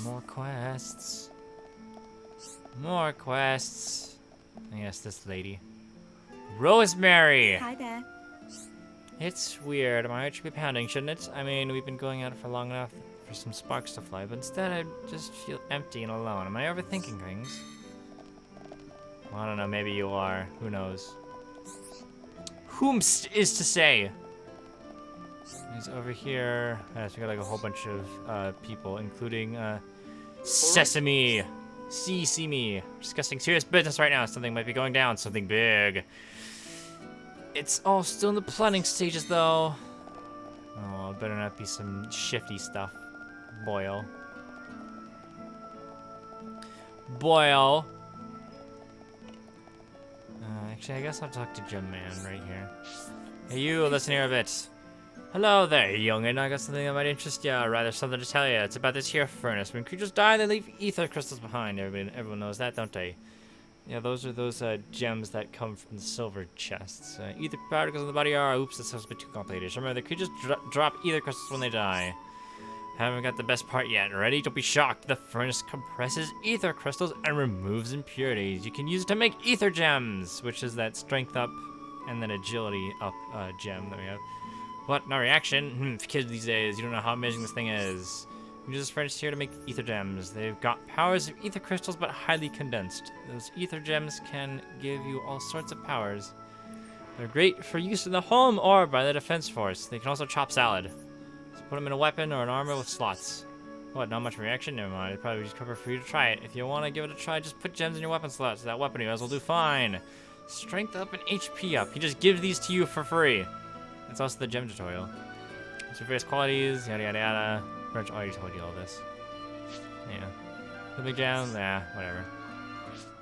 More quests. More quests. I guess this lady. Rosemary! Hi there. It's weird. My heart should be pounding, shouldn't it? I mean, we've been going at it for long enough for some sparks to fly, but instead I just feel empty and alone. Am I overthinking things? Well, I don't know. Maybe you are. Who knows? Whomst is to say? He's over here. Yes, we got like a whole bunch of people, including Sesame. See me. Discussing serious business right now. Something might be going down. Something big. It's all still in the planning stages, though. Oh, it better not be some shifty stuff. Boyle. Actually, I guess I'll talk to Gem Man right here. Hey, you, listen here a bit. Hello there, youngin'. I got something that might interest ya. Rather, something to tell you. It's about this here furnace. When creatures die, they leave ether crystals behind. Everyone knows that, don't they? Yeah, those are those gems that come from the silver chests. Ether particles in the body are... Oops, that sounds a bit too complicated. Remember, the creatures drop ether crystals when they die. Haven't got the best part yet. Ready? Don't be shocked. The furnace compresses ether crystals and removes impurities. You can use it to make ether gems, which is that strength up and then agility up gem that we have. What? No reaction? Kids these days, you don't know how amazing this thing is. You use this furnace here to make ether gems. They've got powers of ether crystals, but highly condensed. Those ether gems can give you all sorts of powers. They're great for use in the home or by the defense force. They can also chop salad. So put them in a weapon or an armor with slots. What, not much reaction? Never mind. It'd probably just cover for you to try it. If you want to give it a try, just put gems in your weapon slots. That weapon of yours will do fine. Strength up and HP up. He just gives these to you for free. It's also the gem tutorial. So various qualities, yada yada yada. Pretty much already told you all this. Yeah. The big gems, whatever.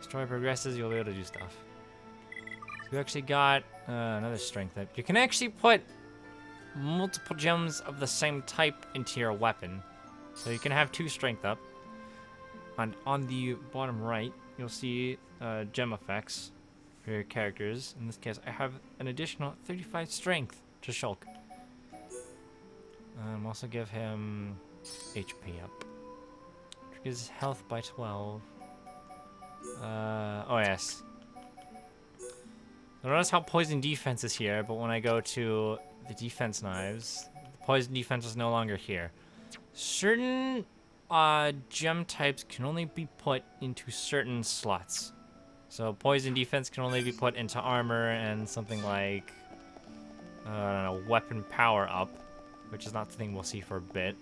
Story progresses, you'll be able to do stuff. So we actually got another strength up. You can actually put multiple gems of the same type into your weapon. So you can have 2 strength up. And on the bottom right, you'll see gem effects for your characters. In this case, I have an additional 35 strength to Shulk. Also give him HP up. Increases health by 12. Oh yes. Notice how poison defense is here, but when I go to the defense knives, the poison defense is no longer here. Certain gem types can only be put into certain slots. So poison defense can only be put into armor and something like, I don't know, weapon power up, which is not the thing we'll see for a bit.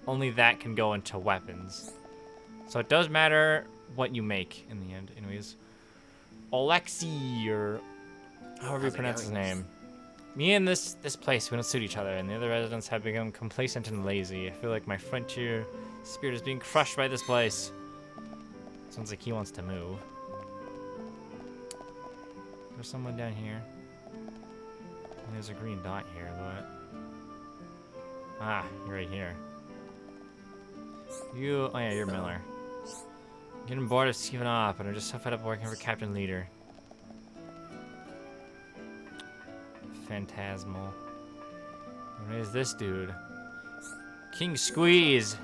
Only that can go into weapons. So it does matter what you make in the end. Anyways, Alexi, or however you pronounce his name. Me and this place, we don't suit each other, and the other residents have become complacent and lazy. I feel like my frontier spirit is being crushed by this place. Sounds like he wants to move. There's someone down here. And there's a green dot here, but... Ah, you're right here. You... Oh yeah, you're Miller. I'm getting bored of giving up, and I'm just so fed up working for Captain Leader. Phantasmal. What is this dude? King Squeeze!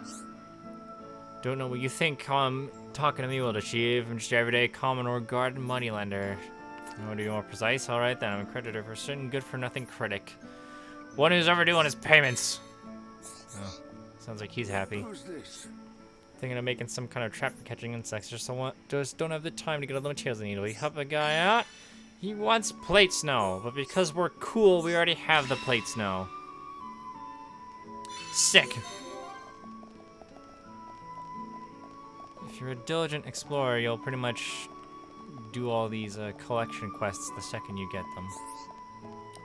Don't know what you think talking to me will achieve. I'm just your everyday commoner garden moneylender. You want to be more precise? Alright then, I'm a creditor for a certain good-for-nothing critic. One who's overdue on his payments. Oh, sounds like he's happy. Who's this? Thinking of making some kind of trap for catching insects. Just don't have the time to get all the materials I need. We help a guy out. He wants plate snow, but because we're cool, we already have the plate snow. Sick. If you're a diligent explorer, you'll pretty much do all these collection quests the second you get them.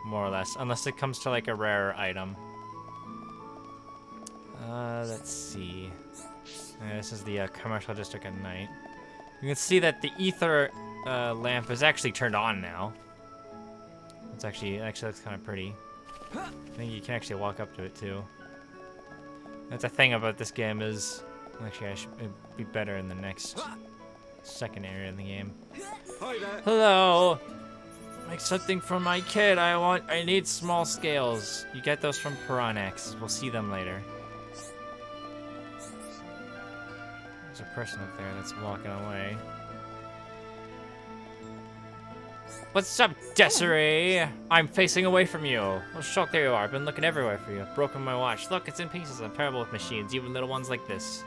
More or less. Unless it comes to like a rare item. Let's see. This is the commercial district at night. You can see that the ether lamp is actually turned on now. It actually looks kind of pretty. I think you can actually walk up to it too. That's the thing about this game is... Actually, it'd be better in the next second area in the game. Hi there. Hello! Make something for my kid. I need small scales. You get those from Piranhax. We'll see them later. a person up there that's walking away. What's up, Desiree? I'm facing away from you. Oh, shock, there you are. I've been looking everywhere for you. I've broken my watch. Look, it's in pieces. I'm terrible with machines, even little ones like this.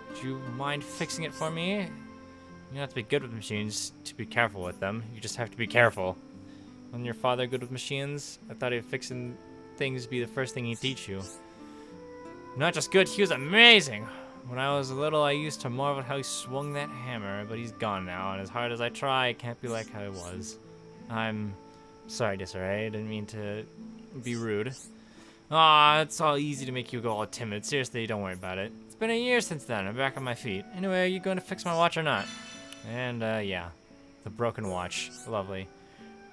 Would you mind fixing it for me? You don't have to be good with machines to be careful with them. You just have to be careful. Wasn't your father good with machines? I thought fixing things would be the first thing he'd teach you. Not just good, he was amazing. When I was little, I used to marvel at how he swung that hammer, but he's gone now, and as hard as I try, it can't be like how it was. I'm sorry, Desiree. I didn't mean to be rude. Aw, it's all easy to make you go all timid. Seriously, don't worry about it. It's been a year since then. I'm back on my feet. Anyway, are you going to fix my watch or not? And, yeah. The broken watch. Lovely.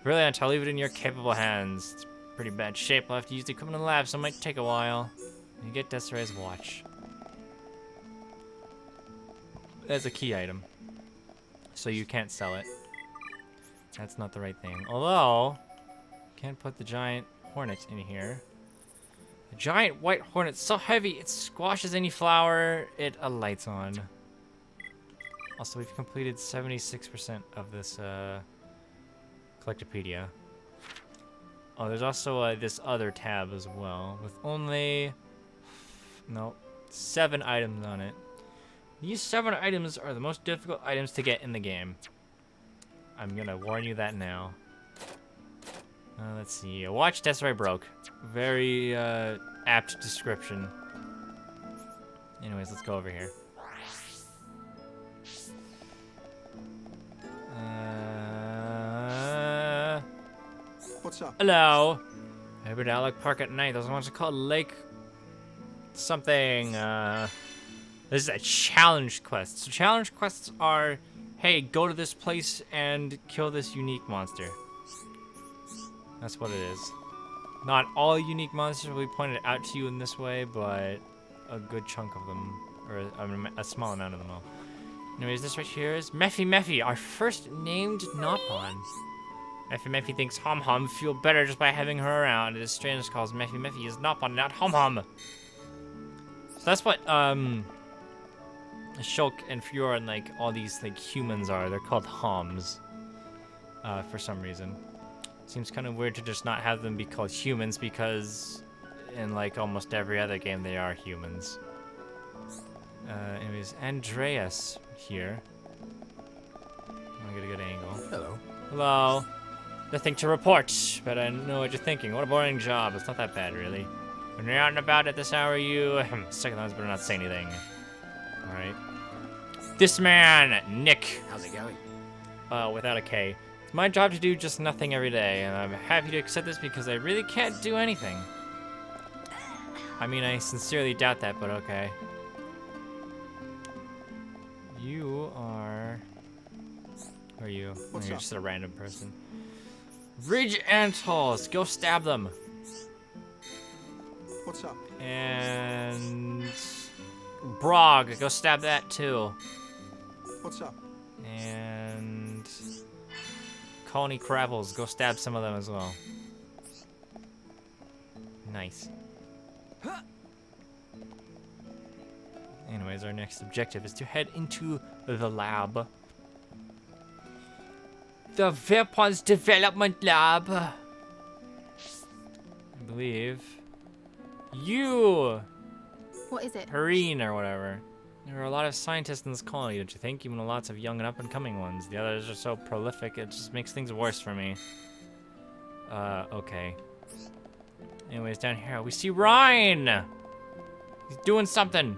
Brilliant. I'll leave it in your capable hands. It's pretty bad shape. I'll have to use the equipment in the lab, so it might take a while. You get Desiree's watch. That's a key item. So you can't sell it. That's not the right thing. Although, can't put the giant hornet in here. The giant white hornet's so heavy it squashes any flower it alights on. Also, we've completed 76% of this Collectopedia. Oh, there's also this other tab as well with only 7 items on it. These 7 items are the most difficult items to get in the game. I'm gonna warn you that now. Let's see. A watch Desiree broke. Very apt description. Anyways, let's go over here. What's up? Hello. I've been to Alec Park at night. Those ones are called Lake something. This is a challenge quest. So challenge quests are, hey, go to this place and kill this unique monster. That's what it is. Not all unique monsters will be pointed out to you in this way, but a good chunk of them, or a small amount of them will. Anyways, this right here is Mephi, our first named Nopon. Mephi thinks Hom Hom feel better just by having her around. It is strange calls Mephi is Nopon, not Hom Hom. So that's what Shulk and Fiora and like all these like humans are. They're called Homs. For some reason. Seems kind of weird to just not have them be called humans because in like almost every other game they are humans. Anyways, Andreas here. I'm gonna get a good angle. Hello. Hello. Nothing to report, but I know what you're thinking. What a boring job. It's not that bad, really. When you're out and about at this hour, you... Second thoughts better not say anything. Alright. This man, Nick. How's it going? Without a K. It's my job to do just nothing every day, and I'm happy to accept this because I really can't do anything. I mean, I sincerely doubt that, but okay. You are... Who are you? What's You're up? just a random person. Ridge Antals, go stab them. What's up? And... Brog, go stab that too. What's up? And... Colony Crapples, go stab some of them as well. Nice. Anyways, our next objective is to head into the lab. The Weapons Development Lab. I believe. You! What is it? Perrine or whatever. There are a lot of scientists in this colony, don't you think? Even lots of young and up-and-coming ones. The others are so prolific, it just makes things worse for me. Okay. Anyways, down here, we see Ryan! He's doing something.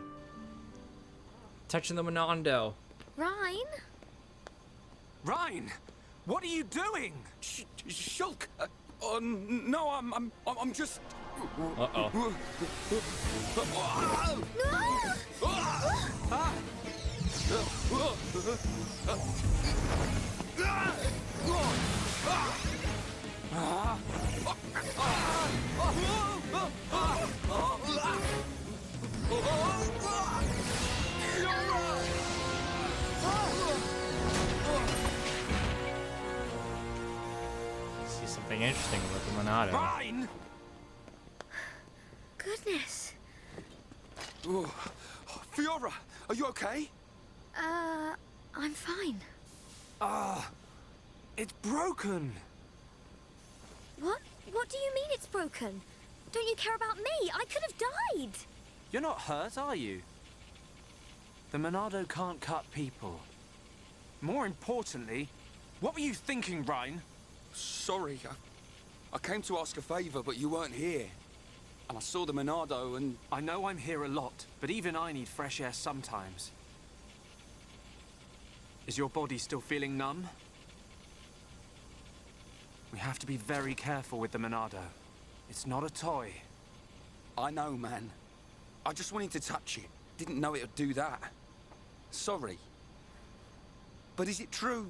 Touching the Monondo. Ryan? Ryan, what are you doing? Shulk. No, I'm just. Uh-oh. See something interesting about the Monado. Ryan. Goodness. Fiora, are you okay? I'm fine. Ah, it's broken. What? What do you mean it's broken? Don't you care about me? I could have died. You're not hurt, are you? The Monado can't cut people. More importantly, what were you thinking, Ryan? Sorry, I came to ask a favor, but you weren't here. And I saw the Monado and... I know I'm here a lot, but even I need fresh air sometimes. Is your body still feeling numb? We have to be very careful with the Monado. It's not a toy. I know, man. I just wanted to touch it. Didn't know it would do that. Sorry. But is it true?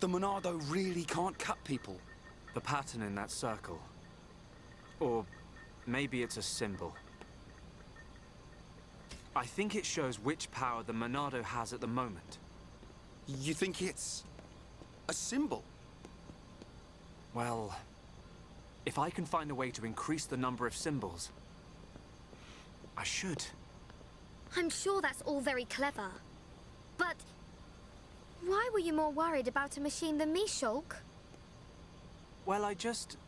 The Monado really can't cut people? The pattern in that circle. Or maybe it's a symbol. I think it shows which power the Monado has at the moment. You think it's... a symbol? Well, if I can find a way to increase the number of symbols, I should. I'm sure that's all very clever. But why were you more worried about a machine than me, Shulk? Well, I just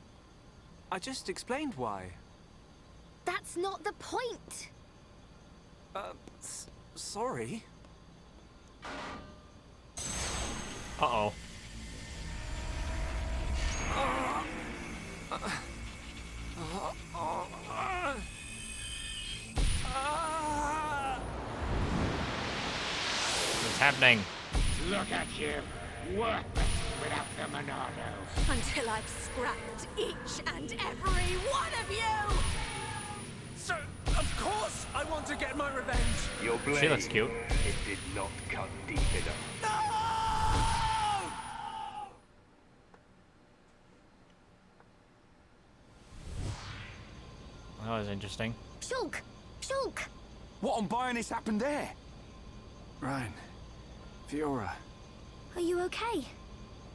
explained why. That's not the point. Sorry. Uh-oh. What's happening? Look at you, worthless without the Monado. Until I've scrapped each and every one of you! So, of course, I want to get my revenge. Your blade, She looks cute. it did not cut deep enough. No! That was interesting. Shulk! Shulk! What on Bionis happened there? Ryan, Fiora, Are you okay?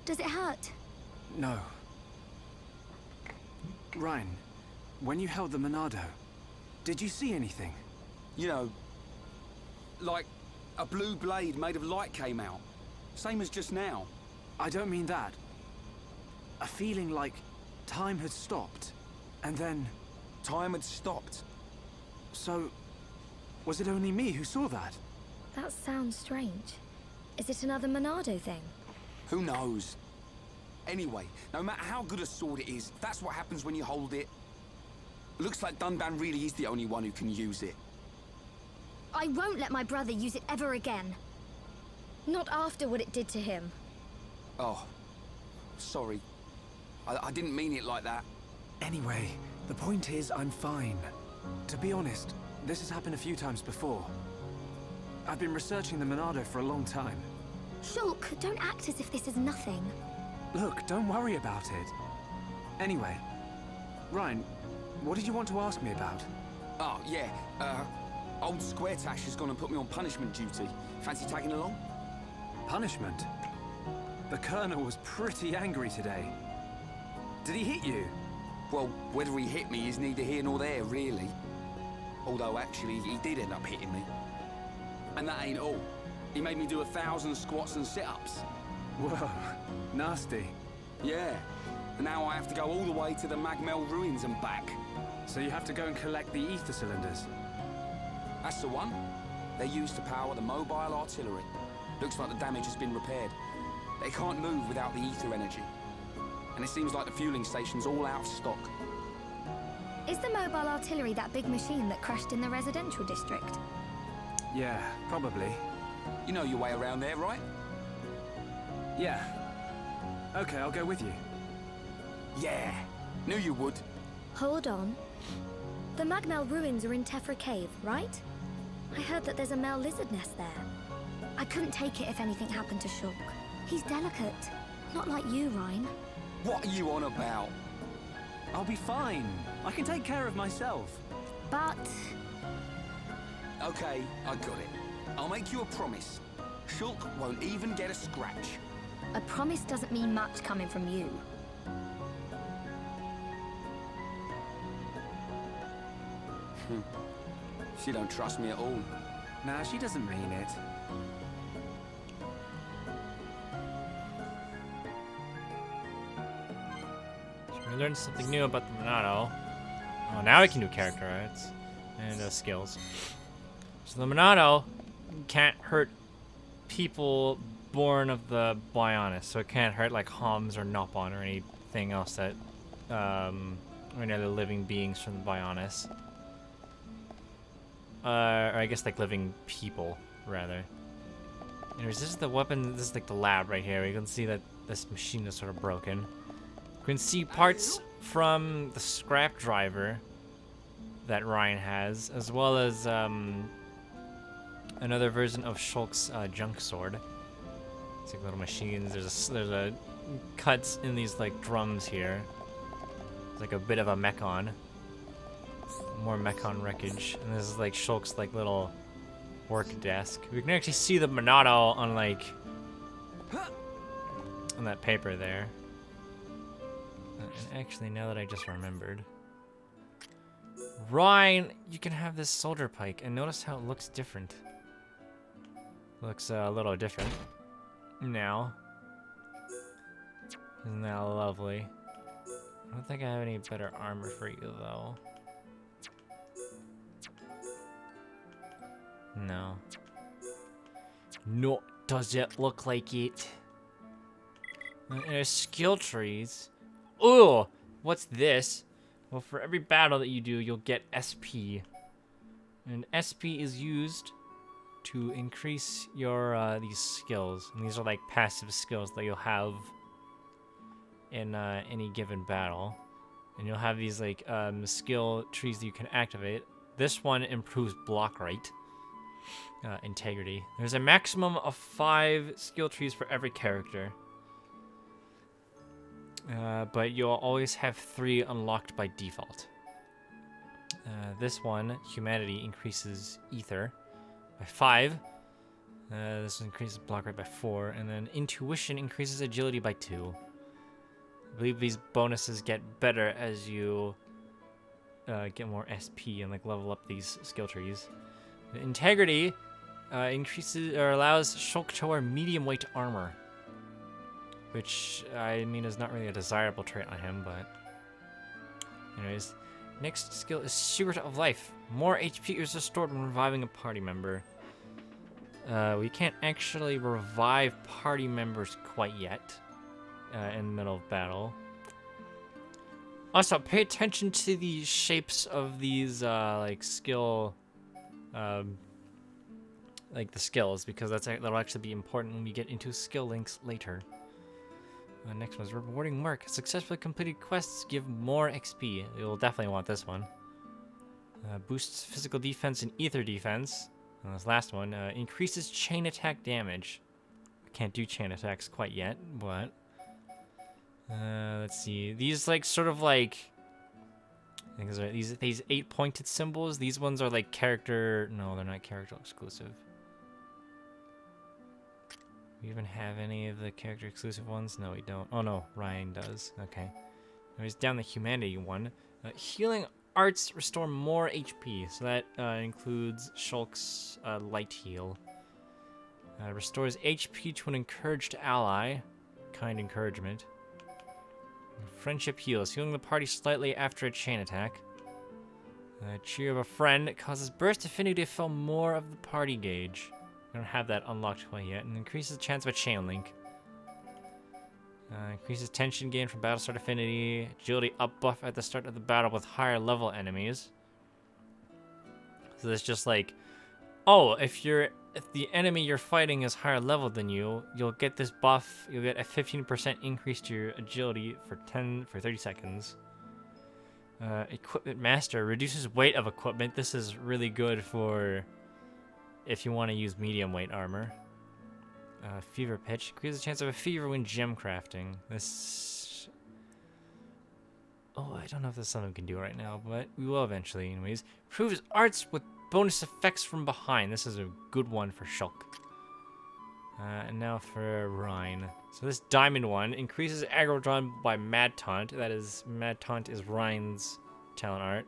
Does it hurt? no. Ryan, when you held the Monado, did you see anything? You know, like a blue blade made of light came out. Same as just now. I don't mean that. A feeling like time had stopped, and then... Time had stopped. So, was it only me who saw that? That sounds strange. Is it another Monado thing? Who knows? Anyway, no matter how good a sword it is, that's what happens when you hold it. Looks like Dunban really is the only one who can use it. I won't let my brother use it ever again. Not after what it did to him. Oh, sorry. I didn't mean it like that. Anyway, the point is I'm fine. To be honest, this has happened a few times before. I've been researching the Monado for a long time. Shulk, don't act as if this is nothing. Look, don't worry about it. Anyway, Ryan, what did you want to ask me about? Oh, yeah, old Squaretash has gone and put me on punishment duty. Fancy tagging along? Punishment? The Colonel was pretty angry today. Did he hit you? Well, whether he hit me is neither here nor there, really. Although, actually, he did end up hitting me. And that ain't all. He made me do 1,000 squats and sit-ups. Whoa, nasty. Yeah. And now I have to go all the way to the Magmel ruins and back. So you have to go and collect the ether cylinders. That's the one. They're used to power the mobile artillery. Looks like the damage has been repaired. They can't move without the ether energy. And it seems like the fueling station's all out of stock. Is the mobile artillery that big machine that crashed in the residential district? Yeah, probably. You know your way around there, right? Yeah. Okay, I'll go with you. Yeah. Knew you would. Hold on. The Magmel ruins are in Tephra Cave, right? I heard that there's a Mel lizard nest there. I couldn't take it if anything happened to Shulk. He's delicate. Not like you, Ryan. What are you on about? I'll be fine. I can take care of myself. But... Okay, I got it. I'll make you a promise. Shulk won't even get a scratch. a promise doesn't mean much coming from you. She don't trust me at all. Nah, she doesn't mean it. We learned something new about the Monado. Oh, now we can do character arts and skills. So the Monado can't hurt people born of the Bionis, so it can't hurt like Homs or Nopon or anything else that, or any other living beings from the Bionis. Or I guess like living people, rather. Anyways, this is the weapon, this is like the lab right here. You can see that this machine is sort of broken. You can see parts from the scrap driver that Ryan has, as well as another version of Shulk's junk sword. It's like little machines. There's a cuts in these like drums here. It's like a bit of a mechon. More mechon wreckage, and this is like Shulk's like little work desk. We can actually see the Monado on like on that paper there. And actually, now that I just remembered, Ryan, you can have this soldier pike, and notice how it looks different. Looks a little different now. Isn't that lovely? I don't think I have any better armor for you though. No. No, does it look like it? And there's skill trees. Oh, what's this? Well, for every battle that you do, you'll get SP. And SP is used to increase your these skills. And these are like passive skills that you'll have in any given battle. And you'll have these like skill trees that you can activate. This one improves block rate. Integrity. There's a maximum of 5 skill trees for every character. But you'll always have 3 unlocked by default. This one, Humanity, increases Ether by 5. This increases block rate by 4. And then Intuition increases Agility by 2. I believe these bonuses get better as you get more SP and like level up these skill trees. Integrity increases or allows Shulk to wear medium weight armor, which I mean is not really a desirable trait on him, but anyways. Next skill is Secret of Life. More HP is restored when reviving a party member. We can't actually revive party members quite yet in the middle of battle. Also, pay attention to the shapes of these like skill like the skills, because that'll actually be important when we get into skill links later. Next one is rewarding work. Successfully completed quests give more XP. You'll definitely want this one. Boosts physical defense and ether defense. And this last one increases chain attack damage. I can't do chain attacks quite yet, but let's see. These like sort of like I think these 8 pointed symbols. These ones are like character. No, they're not character exclusive. We even have any of the character exclusive ones? No, we don't. Oh no, Ryan does. Okay. Anyways, down the humanity one. Healing arts restore more HP, so that includes Shulk's light heal. Restores HP to an encouraged ally. Kind encouragement. Friendship heals, healing the party slightly after a chain attack. Cheer of a friend causes burst affinity to fill more of the party gauge. I don't have that unlocked quite yet, and increases the chance of a chain link. Increases tension gain from battle start affinity. Agility up buff at the start of the battle with higher level enemies. So that's just like, oh, if the enemy you're fighting is higher level than you, you'll get this buff. You'll get a 15% increase to your agility for 30 seconds. Equipment master reduces weight of equipment. This is really good for if you want to use medium weight armor. Fever pitch increases the chance of a fever when gem crafting. This. Oh, I don't know if this is something we can do right now, but we will eventually, anyways. Improves arts with bonus effects from behind. This is a good one for Shulk. And now for Ryan. So this diamond one increases aggro drawn by Mad Taunt. That is, Mad Taunt is Ryan's talent art.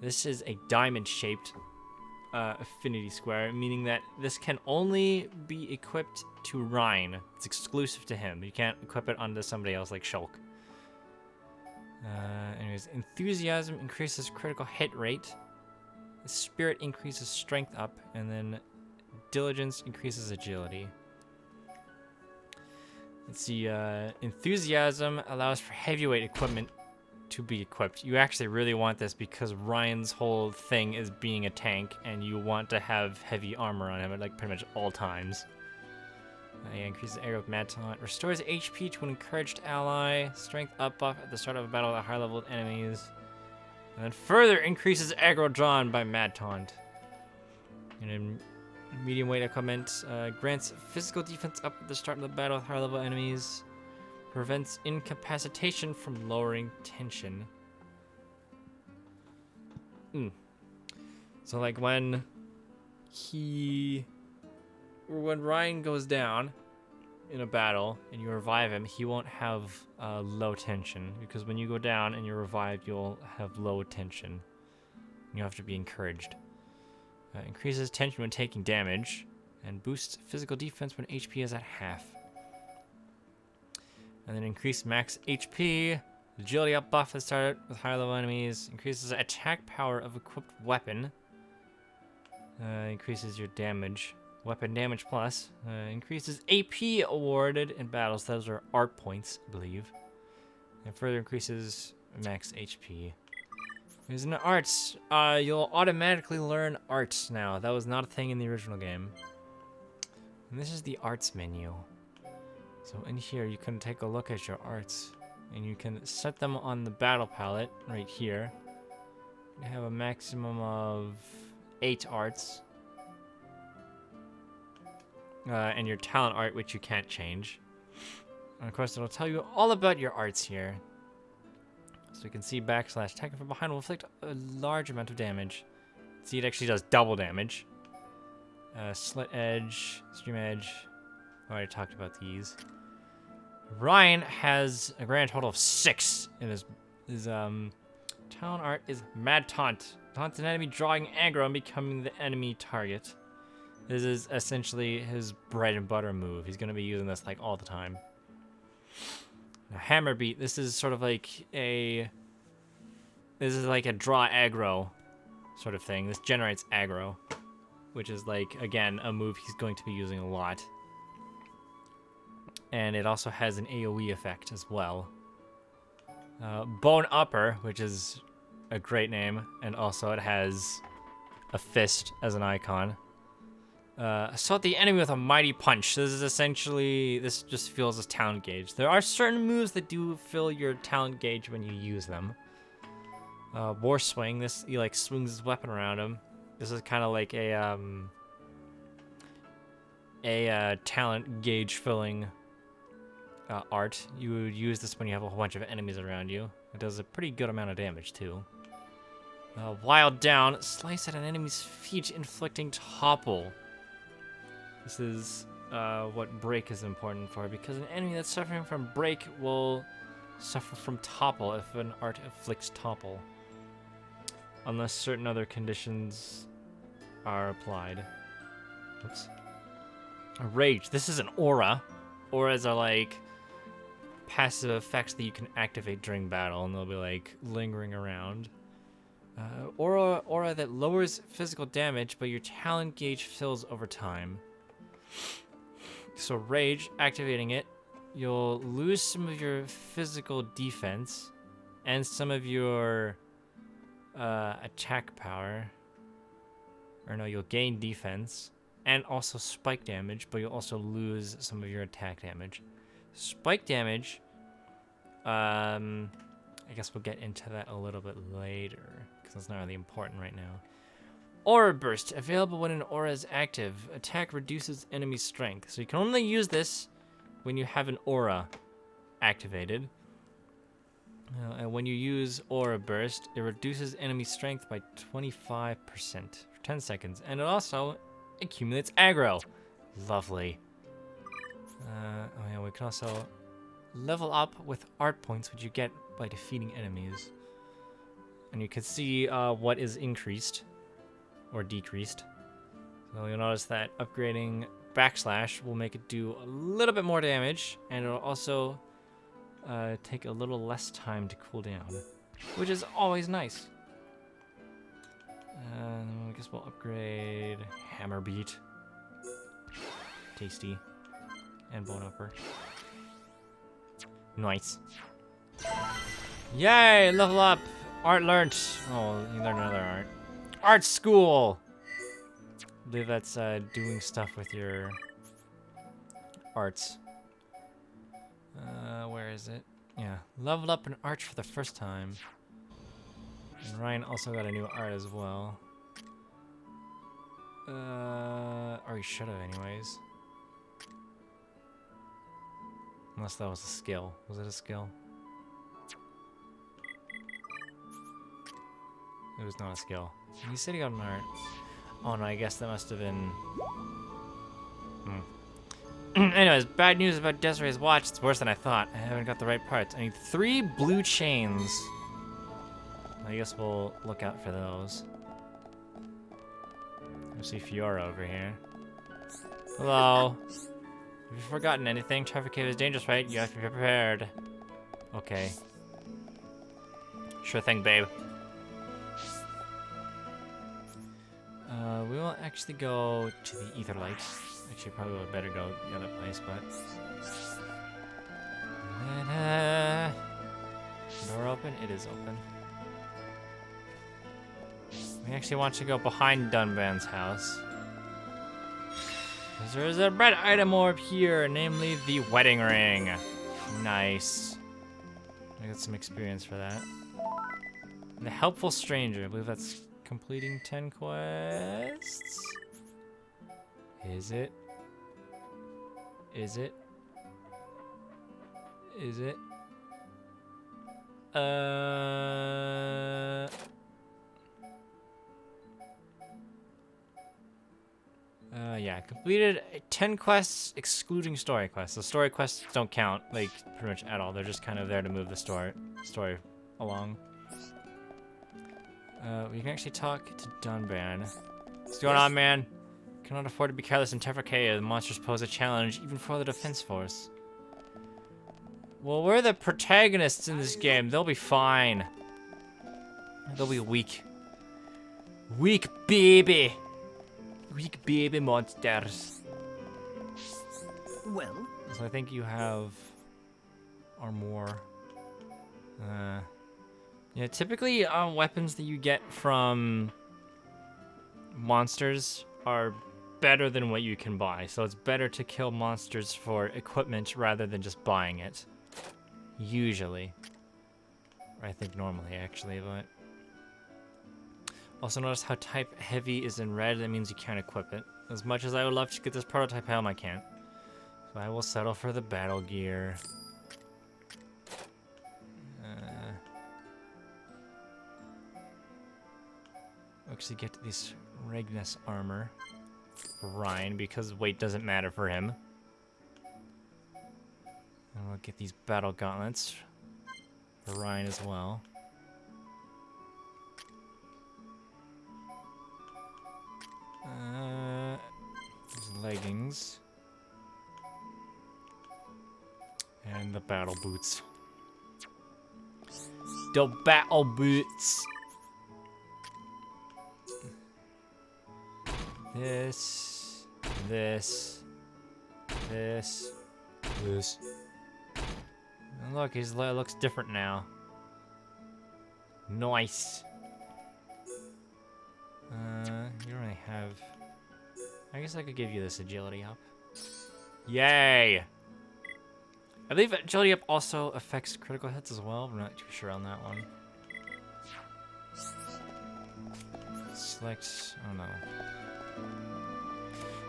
This is a diamond-shaped affinity square, meaning that this can only be equipped to Ryan. It's exclusive to him. You can't equip it onto somebody else like Shulk. Anyways, enthusiasm increases critical hit rate. Spirit increases strength up, and then diligence increases agility. Let's see, enthusiasm allows for heavyweight equipment to be equipped. You actually really want this because Ryan's whole thing is being a tank, and you want to have heavy armor on him at like pretty much all times. Yeah, increases aggro with Mad Taunt. Restores HP to an encouraged ally. Strength up buff at the start of a battle with high leveled enemies. And then further increases aggro drawn by Mad Taunt. And then medium weight equipment grants physical defense up at the start of the battle with high level enemies. Prevents incapacitation from lowering tension. So like when Ryan goes down in a battle and you revive him, he won't have low tension, because when you go down and you're revived, you'll have low tension. You have to be encouraged. Increases tension when taking damage, and boosts physical defense when HP is at half. And then increase max HP, agility up buff at the start with higher level enemies, increases attack power of equipped weapon, increases your damage. Weapon damage plus, increases AP awarded in battles. Those are art points, I believe. And further increases max HP. There's an arts. You'll automatically learn arts now. That was not a thing in the original game. And this is the arts menu. So in here, you can take a look at your arts. And you can set them on the battle palette right here. You have a maximum of 8 arts. And your talent art, which you can't change. And of course, it'll tell you all about your arts here. So you can see backslash attack from behind will inflict a large amount of damage. See, it actually does double damage. Slit edge, stream edge. I already talked about these. Ryan has a grand total of 6 in his talent art is Mad Taunt. Taunts an enemy drawing aggro and becoming the enemy target. This is essentially his bread and butter move. He's going to be using this like all the time. Now, Hammer Beat, this is sort of like a draw aggro sort of thing. This generates aggro, which is like, again, a move he's going to be using a lot. And it also has an AoE effect as well. Bone Upper, which is a great name, and also it has a fist as an icon. Assault the enemy with a mighty punch. This just fills his talent gauge. There are certain moves that do fill your talent gauge when you use them. War Swing, he like swings his weapon around him. This is kind of like a talent gauge filling art. You would use this when you have a whole bunch of enemies around you. It does a pretty good amount of damage too. Wild Down, slice at an enemy's feet, inflicting topple. This is what break is important for, because an enemy that's suffering from break will suffer from topple if an art afflicts topple, unless certain other conditions are applied. Oops. Rage. This is an aura. Auras are like passive effects that you can activate during battle, and they'll be like lingering around. Aura that lowers physical damage, but your talent gauge fills over time. So Rage, activating it, you'll lose some of your physical defense and some of your attack power. Or no, you'll gain defense and also spike damage, but you'll also lose some of your attack damage. Spike damage, I guess we'll get into that a little bit later, because that's not really important right now. Aura Burst, available when an aura is active. Attack reduces enemy strength. So you can only use this when you have an aura activated. And when you use Aura Burst, it reduces enemy strength by 25% for 10 seconds. And it also accumulates aggro. Lovely. Oh yeah, we can also level up with art points, which you get by defeating enemies. And you can see what is increased or decreased. So you'll notice that upgrading backslash will make it do a little bit more damage, and it'll also take a little less time to cool down, which is always nice. I guess we'll upgrade Hammer Beat. Tasty. And Bone Upper. Nice. Yay! Level up! Art learned. Oh, you learned another art. Art school! I believe that's doing stuff with your arts. Where is it? Yeah. Leveled up an arch for the first time. And Ryan also got a new art as well. Or he should have anyways. Unless that was a skill. Was it a skill? It was not a skill. He said he got an art. Oh no, I guess that must have been... Anyways, bad news about Desiree's watch. It's worse than I thought. I haven't got the right parts. I need 3 blue chains. I guess we'll look out for those. I see Fiora over here. Hello. Have you forgotten anything? Traffic cave is dangerous, right? You have to be prepared. Okay. Sure thing, babe. We will actually go to the Ether Light. Actually, probably would better go the other place, but... Door open? It is open. We actually want to go behind Dunban's house. Because there is a red item orb here, namely the wedding ring. Nice. I got some experience for that. The helpful stranger. I believe that's completing 10 quests. Is it? Is it? Is it? Yeah, completed 10 quests excluding story quests. The story quests don't count, like, pretty much at all. They're just kind of there to move the story along. We can actually talk to Dunban. What's going on, man? Cannot afford to be careless in Tefracea. The monsters pose a challenge even for the defense force. Well, we're the protagonists in this game. They'll be fine. They'll be weak. Weak baby. Weak baby monsters. Well? So I think you have armor. Yeah, typically weapons that you get from monsters are better than what you can buy. So it's better to kill monsters for equipment rather than just buying it. Usually. Or I think normally, actually, but... Also notice how type heavy is in red. That means you can't equip it. As much as I would love to get this prototype helm, I can't. So I will settle for the battle gear. Actually get this Regnus armor for Ryan because weight doesn't matter for him. And we'll get these battle gauntlets for Ryan as well. These leggings. And the battle boots. The battle boots. This. And look, his looks different now. Nice. You don't really have... I guess I could give you this agility up. Yay! I believe agility up also affects critical hits as well. I'm not too sure on that one. Select... oh no.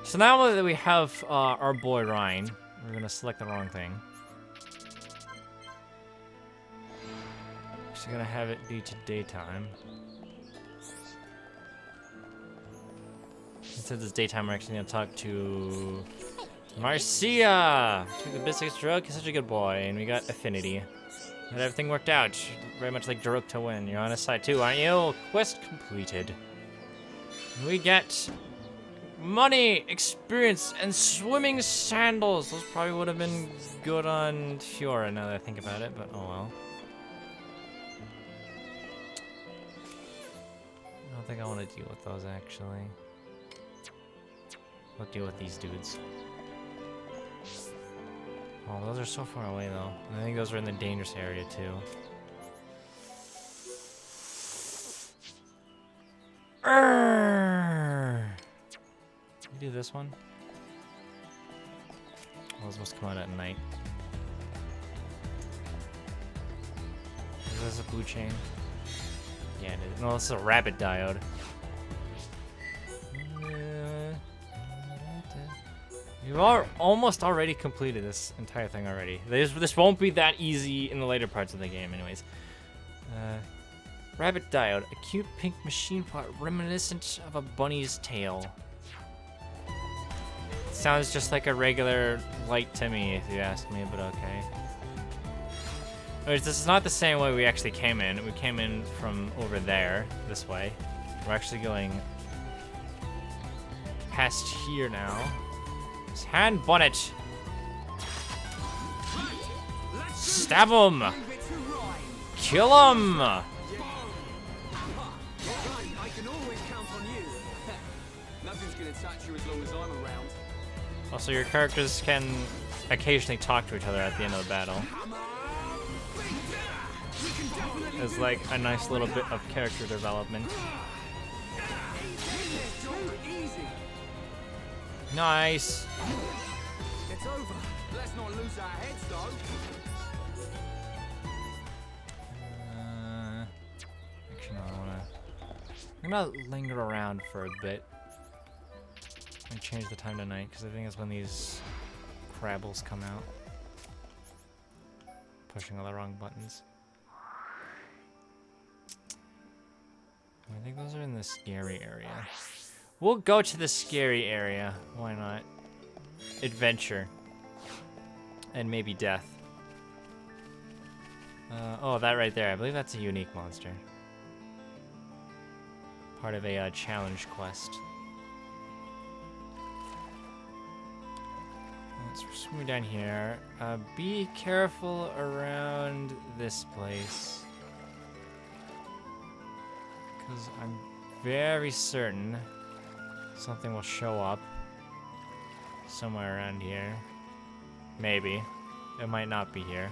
So now that we have our boy Ryan, we're gonna select the wrong thing. Just gonna have it be to daytime. Since it's daytime, we're actually gonna talk to Marcia. Took the Biscuits drug. He's such a good boy, and we got affinity. Got everything worked out. Very much like Daruk to win. You're on his side too, aren't you? Quest completed. We get Money, experience, and swimming sandals. Those probably would have been good on Fiora now that I think about it, but oh well. I don't think I want to deal with those actually. I'll deal with these dudes. Oh, those are so far away though. I think those are in the dangerous area too. You do this one? Oh, those must come out at night. Is this a blue chain? Yeah, it is. No, this is a rabbit diode. You've almost already completed this entire thing already. This won't be that easy in the later parts of the game anyways. Rabbit diode, a cute pink machine part reminiscent of a bunny's tail. Sounds just like a regular light to me, if you ask me, but okay. Anyways, this is not the same way we actually came in. We came in from over there, this way. We're actually going past here now. His hand bonnet. Stab him! Kill him! I can always count on you. Nothing's gonna touch you as long as I'm around. Also, your characters can occasionally talk to each other at the end of the battle. It's like a nice little bit of character development. Nice. It's over. Let's not lose our heads, though. Actually, no, I'm gonna linger around for a bit and change the time to night because I think that's when these crabbles come out. Pushing all the wrong buttons. I think those are in the scary area. We'll go to the scary area. Why not? Adventure. And maybe death. Oh, that right there. I believe that's a unique monster. Part of a challenge quest. Let's swim down here. Be careful around this place. Because I'm very certain something will show up somewhere around here. Maybe. It might not be here.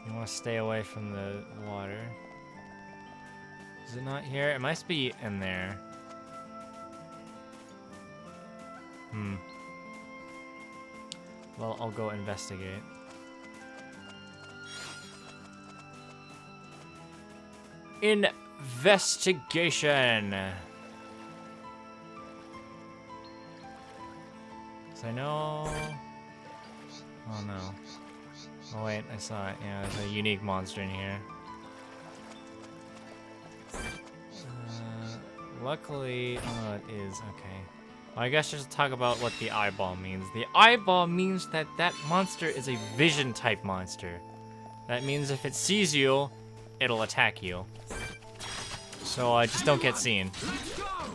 You want to stay away from the water. Is it not here? It must be in there. Well, I'll go investigate. Investigation! Cause I know... Oh no. Oh wait, I saw it. Yeah, there's a unique monster in here. Luckily... Oh, it is. Okay. Well, I guess just talk about what the eyeball means. The eyeball means that that monster is a vision type monster. That means if it sees you, it'll attack you. So just don't get seen.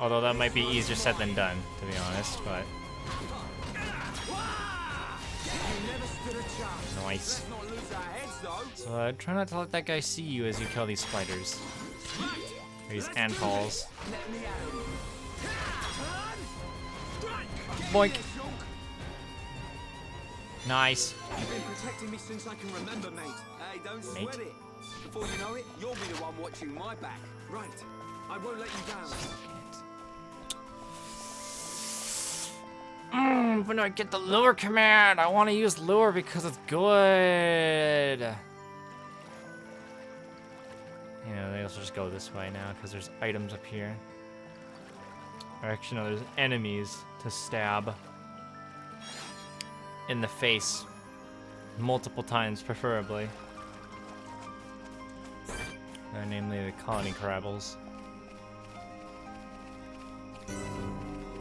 Although that might be easier said than done, to be honest, but... Nice. So try not to let that guy see you as you kill these spiders. Or these antals. Boink. Nice. You've been protecting me since I can remember, mate. Hey, don't sweat it. Before you know it, you'll be the one watching my back. Right. I won't let you down. When I get the lure command, I want to use lure because it's good. You know, they also just go this way now because there's items up here. Or actually, no, there's enemies to stab in the face. Multiple times, preferably. Namely the colony crabbles.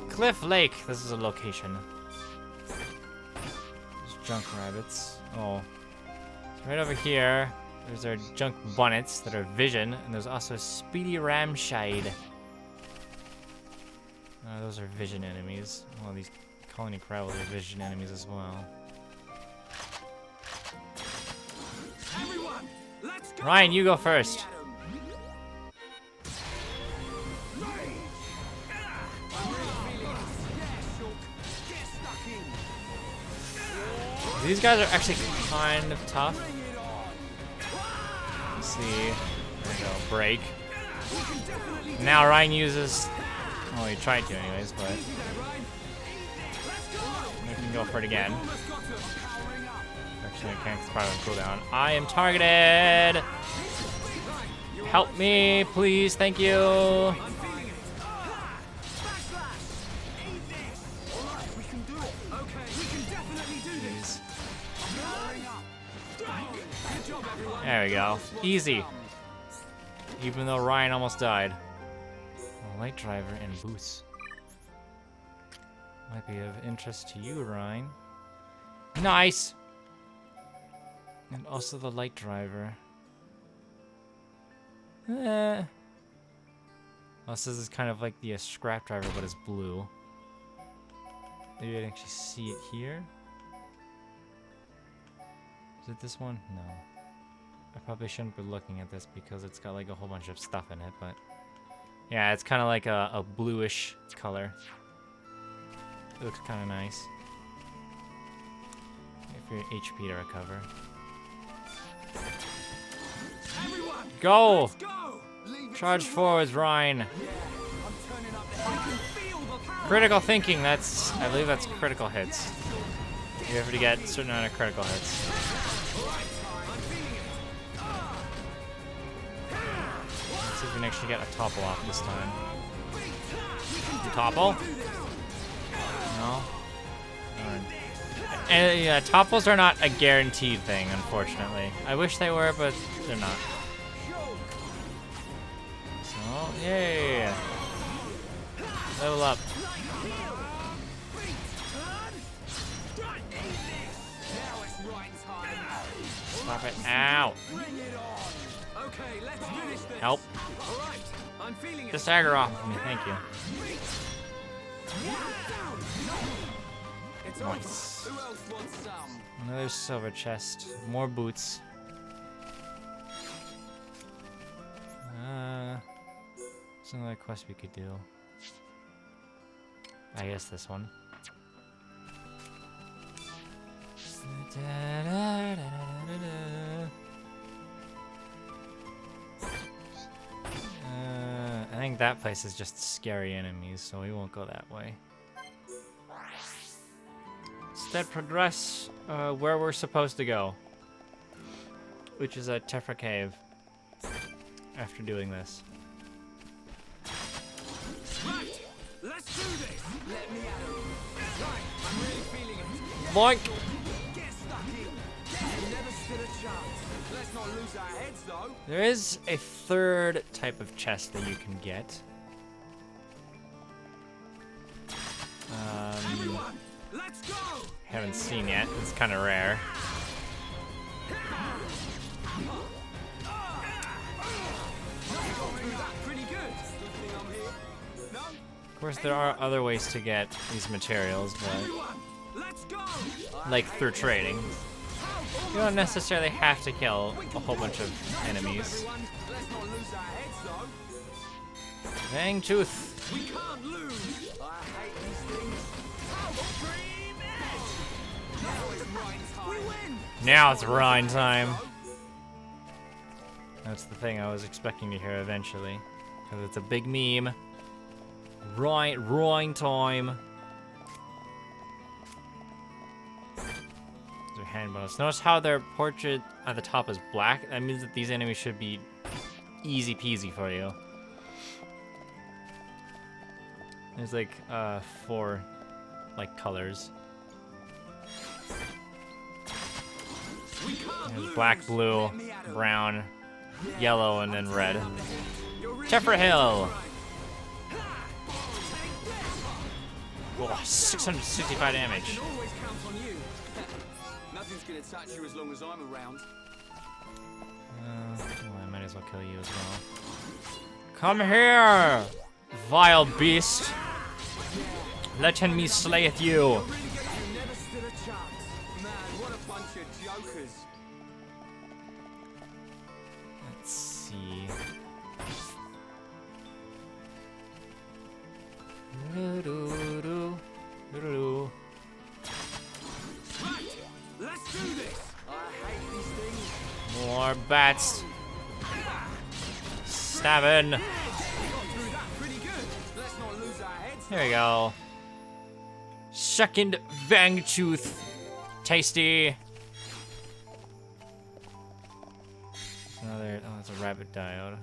Cliff Lake. This is a location. There's junk rabbits. Oh. So right over here, there's our junk bonnets that are vision, and there's also Speedy Ramshide. Those are vision enemies. Well, these colony crowds are vision enemies as well. Everyone, let's go! Ryan, you go first. These guys are actually kind of tough. Let's see. There we go. Break. Now Ryan uses. Well, he tried to, anyways, but we can go for it again. Actually, I can't. It's probably on cooldown. I am targeted. Help me, please. Thank you. There we go. Easy. Even though Ryan almost died. A light driver and boots. Might be of interest to you, Ryan. Nice! And also the light driver. Oh, this is kind of like the scrap driver, but it's blue. Maybe I can actually see it here. Is it this one? No. I probably shouldn't be looking at this because it's got like a whole bunch of stuff in it, but yeah, it's kind of like a bluish color. It looks kind of nice. If you're HP to recover. Everyone, Go! let's go! Leave it Charge to forwards, Ryan. I'm turning up the I can feel the power. Critical thinking, that's, I believe that's critical hits. You have to get a certain amount of critical hits. Let's see if we can actually get a topple off this time. Topple? No? Darn. And yeah, topples are not a guaranteed thing, unfortunately. I wish they were, but they're not. So, yay! Level up. Stop it. Ow! Okay, let's finish this. Help. All right, I'm feeling it. Just stagger off of me, thank you. It's Nice. over. Who else wants some? Another silver chest. More boots. There's another quest we could do. I guess this one. I think that place is just scary enemies, so we won't go that way. Instead, progress where we're supposed to go, which is at Tephra Cave. After doing this. Right, let's do this. Let me at him. Right, I'm really feeling it. Boink! Get stuck in. Never stood a chance. Let's not lose our heads, though. There is a third type of chest that you can get. Everyone, let's go. Haven't seen yet. It's kind of rare. Pretty good. Good thing I'm here. No? Of course, there are other ways to get these materials, but Everyone, let's go. like through trading. You don't necessarily have to kill a whole bunch of enemies. Everyone, let's not lose our heads, though. Fang Tooth. We can't lose. I hate these things. Dream it. Now it's Rhine time. We win. Now it's Rhine time. That's the thing I was expecting to hear eventually. Because it's a big meme. Rhine time. Their hand bonus. Notice how their portrait at the top is black? That means that these enemies should be easy peasy for you. There's like 4 like colors. There's black, blue, brown, yellow, and then red. Tephra Hill! Oh, 665 damage. Always count on you. Nothing's gonna touch you as long as I'm around. Well, I might as well kill you as well. Come here, vile beast. Let me slayeth you. You never stood a chance. Man, what a bunch of jokers. Let's see. Doo-doo-doo. Doo-doo-doo. Let's do this. I hate these things. More bats. Stabbing. Got through that pretty good. Let's not lose our heads. There we go. Second Fangtooth. Tasty. Another. Oh, that's a rabbit diode.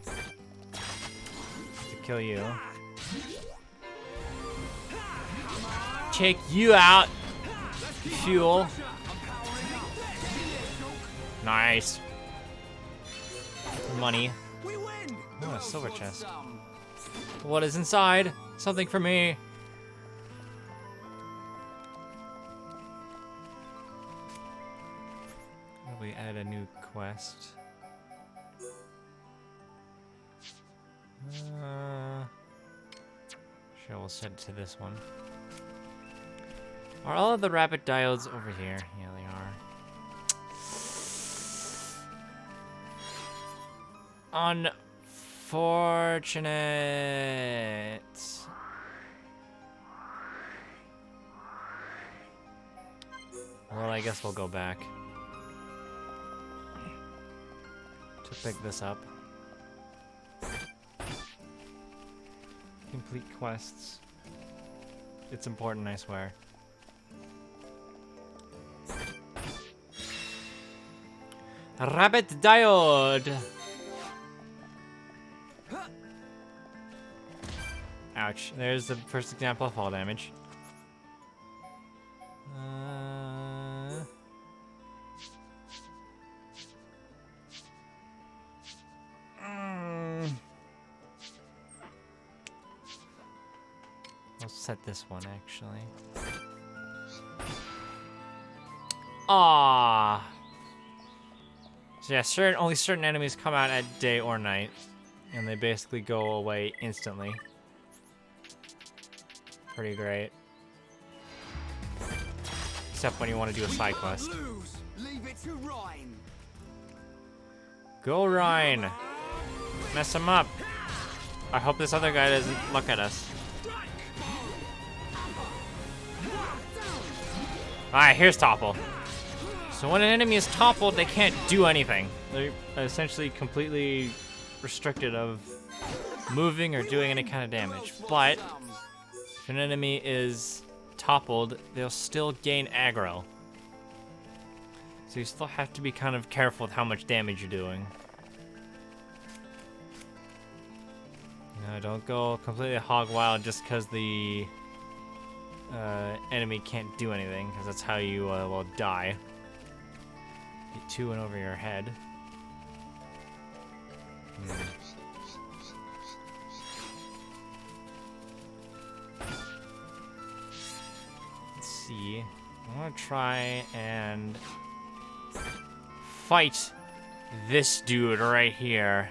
To kill you. Take you out. Fuel. Nice. Money. We win. Oh, a silver What's chest. some? What is inside? Something for me. We add a new quest. Sure, we'll set it to this one. Are all of the rabbit diodes over here? Yeah, they are. Unfortunate. Well, I guess we'll go back to pick this up. Complete quests. It's important, I swear. Rabbit diode. Ouch. There's the first example of fall damage. I'll set this one actually. Ah. So yeah, only certain enemies come out at day or night, and they basically go away instantly. Pretty great. Except when you want to do a side quest. Lose. Leave it to Rhine. Go Rhine! Mess him up! I hope this other guy doesn't look at us. Alright, here's Topple. So when an enemy is toppled, they can't do anything. They're essentially completely restricted of moving or doing any kind of damage. But if an enemy is toppled, they'll still gain aggro. So you still have to be kind of careful with how much damage you're doing. You know, don't go completely hog wild just because the enemy can't do anything, because that's how you will die. Get two and over your head. Let's see. I want to try and fight this dude right here.